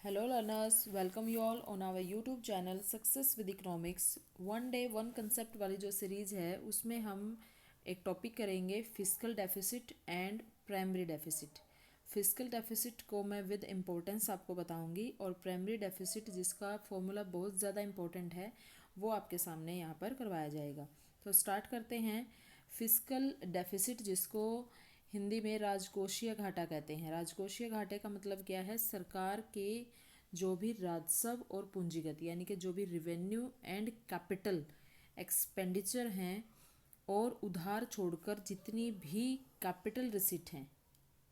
Hello learners, welcome you all on our YouTube channel Success with Economics। One day one concept वाली जो series है उसमें हम एक टॉपिक करेंगे fiscal deficit and primary deficit. Fiscal deficit को मैं विद इम्पोर्टेंस आपको बताऊंगी और प्राइमरी डेफिसिट जिसका फॉर्मूला बहुत ज़्यादा इम्पोर्टेंट है वो आपके सामने यहाँ पर करवाया जाएगा। तो स्टार्ट करते हैं। फिस्कल डेफिसिट जिसको हिंदी में राजकोषीय घाटा कहते हैं। राजकोषीय घाटे का मतलब क्या है? सरकार के जो भी राजस्व और पूंजीगत यानी कि जो भी रिवेन्यू एंड कैपिटल एक्सपेंडिचर हैं और उधार छोड़कर जितनी भी कैपिटल रिसीट हैं,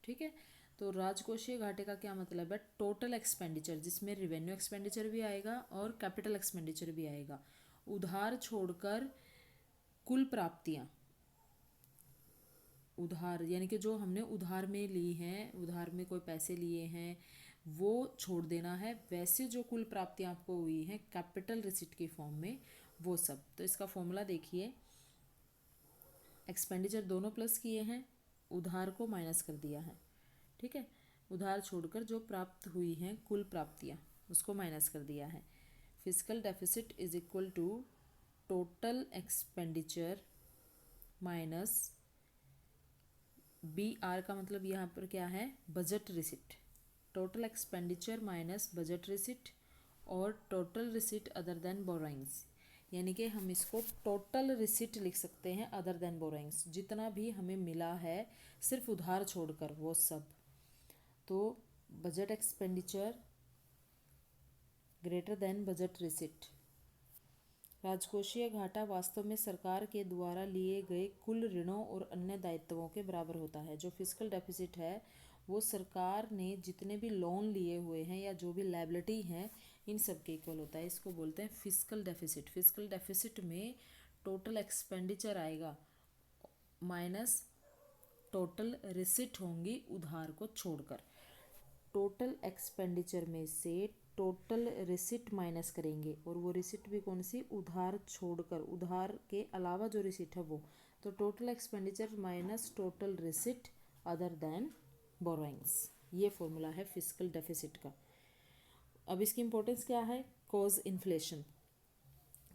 ठीक है। तो राजकोषीय घाटे का क्या मतलब है? टोटल एक्सपेंडिचर जिसमें रिवेन्यू एक्सपेंडिचर भी आएगा और कैपिटल एक्सपेंडिचर भी आएगा। उधार छोड़कर कुल प्राप्तियां, उधार यानी कि जो हमने उधार में ली हैं, उधार में कोई पैसे लिए हैं वो छोड़ देना है। वैसे जो कुल प्राप्तियां आपको हुई हैं कैपिटल रिसिट के फॉर्म में, वो सब। तो इसका फॉर्मूला देखिए, एक्सपेंडिचर दोनों प्लस किए हैं, उधार को माइनस कर दिया है, ठीक है। उधार छोड़कर जो प्राप्त हुई हैं कुल प्राप्तियां उसको माइनस कर दिया है। Fiscal deficit is equal to total expenditure minus B R का मतलब यहाँ पर क्या है? Budget receipt. Total expenditure minus budget receipt और total receipt other than borrowings, यानी कि हम इसको टोटल रिसिट लिख सकते हैं अदर देन बोरोइंग्स, जितना भी हमें मिला है सिर्फ उधार छोड़कर वो सब। तो budget expenditure greater than budget receipt. राजकोषीय घाटा वास्तव में सरकार के द्वारा लिए गए कुल ऋणों और अन्य दायित्वों के बराबर होता है। जो फिस्कल डेफिसिट है वो सरकार ने जितने भी लोन लिए हुए हैं या जो भी लायबिलिटी हैं इन सब के इक्वल होता है। इसको बोलते हैं फिस्कल डेफिसिट। फिस्कल डेफिसिट में टोटल एक्सपेंडिचर आएगा माइनस टोटल रिसिट होंगी उधार को छोड़कर। टोटल एक्सपेंडिचर में से टोटल रिसिट माइनस करेंगे और वो रिसिट भी कौन सी? उधार छोड़कर, उधार के अलावा जो रिसिट है वो। तो total expenditure minus total receipt other than borrowings, ये फॉर्मूला है फिस्कल डेफिसिट का। अब इसकी इंपॉर्टेंस क्या है? Cause inflation.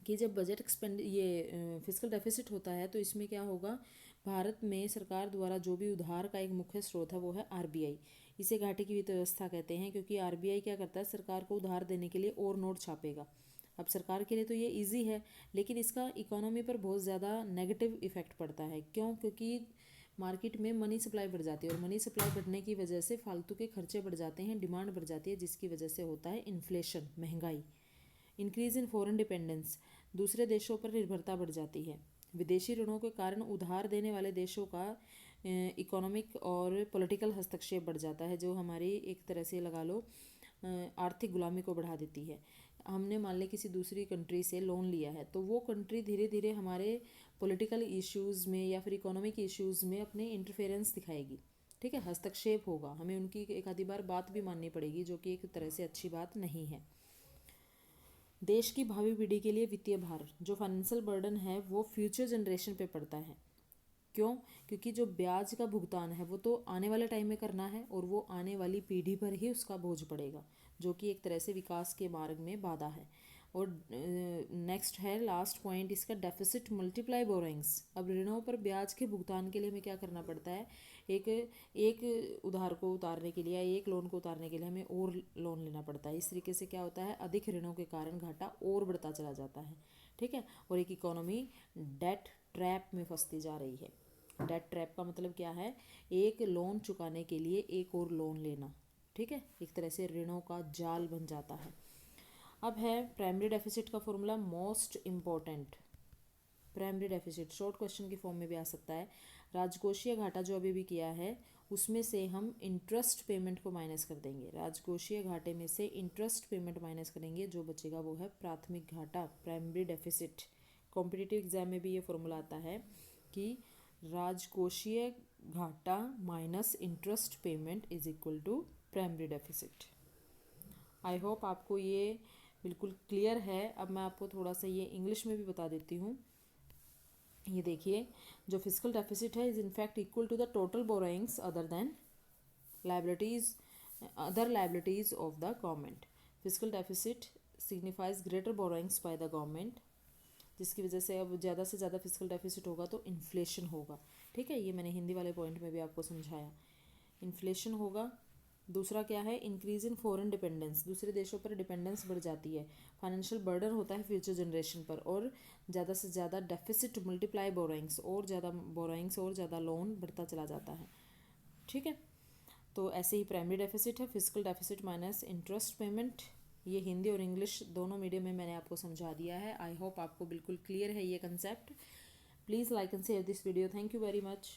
कि जब बजट ये फिस्कल डेफिसिट होता है तो इसमें क्या होगा? भारत में सरकार द्वारा जो भी उधार का एक मुख्य स्रोत है वो है आरबीआई। इसे घाटे की वित्त व्यवस्था कहते हैं क्योंकि आरबीआई क्या करता है? सरकार को उधार देने के लिए और नोट छापेगा। अब सरकार के लिए तो ये इजी है, लेकिन इसका इकोनॉमी पर बहुत ज़्यादा नेगेटिव इफेक्ट पड़ता है। क्यों? क्योंकि मार्केट में मनी सप्लाई बढ़ जाती है और मनी सप्लाई बढ़ने की वजह से फालतू के खर्चे बढ़ जाते हैं, डिमांड बढ़ जाती है, जिसकी वजह से होता है इन्फ्लेशन, महंगाई। इंक्रीज इन फॉरेन डिपेंडेंस, दूसरे देशों पर निर्भरता बढ़ जाती है। विदेशी ऋणों के कारण उधार देने वाले देशों का इकोनॉमिक और पॉलिटिकल हस्तक्षेप बढ़ जाता है, जो हमारी एक तरह से लगा लो आर्थिक गुलामी को बढ़ा देती है। हमने मान लें किसी दूसरी कंट्री से लोन लिया है तो वो कंट्री धीरे धीरे हमारे पॉलिटिकल इश्यूज़ में या फिर इकोनॉमिक इश्यूज़ में अपने इंटरफेरेंस दिखाएगी, ठीक है, हस्तक्षेप होगा। हमें उनकी एक आधी बार बात भी माननी पड़ेगी, जो कि एक तरह से अच्छी बात नहीं है। देश की भावी पीढ़ी के लिए वित्तीय भार, जो फाइनेंशियल बर्डन है वो फ्यूचर जनरेशन पे पड़ता है। क्यों? क्योंकि जो ब्याज का भुगतान है वो तो आने वाले टाइम में करना है और वो आने वाली पीढ़ी पर ही उसका बोझ पड़ेगा, जो कि एक तरह से विकास के मार्ग में बाधा है। और नेक्स्ट है लास्ट पॉइंट इसका, डेफिसिट मल्टीप्लाई बोरोइंग्स। अब ऋणों पर ब्याज के भुगतान के लिए हमें क्या करना पड़ता है? एक एक उधार को उतारने के लिए या एक लोन को उतारने के लिए हमें और लोन लेना पड़ता है। इस तरीके से क्या होता है? अधिक ऋणों के कारण घाटा और बढ़ता चला जाता है, ठीक है। और एक इकोनॉमी डेट ट्रैप में फंसती जा रही है। डेट ट्रैप का मतलब क्या है? एक लोन चुकाने के लिए एक और लोन लेना, ठीक है, एक तरह से ऋणों का जाल बन जाता है। अब है प्राइमरी डेफिसिट का formula, most important. Primary deficit short question की फॉर्म में भी आ सकता है। राजकोषीय घाटा जो अभी भी किया है उसमें से हम इंटरेस्ट पेमेंट को माइनस कर देंगे। राजकोषीय घाटे में से इंटरेस्ट पेमेंट माइनस करेंगे, जो बचेगा वो है प्राथमिक घाटा, प्राइमरी डेफिसिट। कॉम्पिटिटिव एग्जाम में भी ये फॉर्मूला आता है कि राजकोषीय घाटा minus interest payment is equal to primary deficit. I hope आपको ये बिल्कुल क्लियर है। अब मैं आपको थोड़ा सा ये इंग्लिश में भी बता देती हूँ। ये देखिए, जो फिजिकल डेफिसिट है is in fact equal to the total borrowings other than liabilities other liabilities of the government. Fiscal deficit signifies greater borrowings by the government, जिसकी वजह से अब ज़्यादा से ज़्यादा फिजिकल डेफिसिट होगा तो इन्फ्लेशन होगा। ठीक है, ये मैंने हिंदी वाले पॉइंट में भी आपको समझाया, इन्फ्लेशन होगा। दूसरा क्या है, इंक्रीज इन फॉरेन डिपेंडेंस, दूसरे देशों पर डिपेंडेंस बढ़ जाती है। फाइनेंशियल बर्डन होता है फ्यूचर जनरेशन पर, और ज़्यादा से ज़्यादा डेफिसिट मल्टीप्लाई बोरोइंग्स, और ज़्यादा बोरोइंग्स और ज़्यादा लोन बढ़ता चला जाता है। ठीक है, तो ऐसे ही प्राइमरी डेफिसिट है physical deficit minus interest payment. ये हिंदी और इंग्लिश दोनों मीडियम में मैंने आपको समझा दिया है। आई होप आपको बिल्कुल क्लियर है ये concept. Please like and share this video. Thank you very much.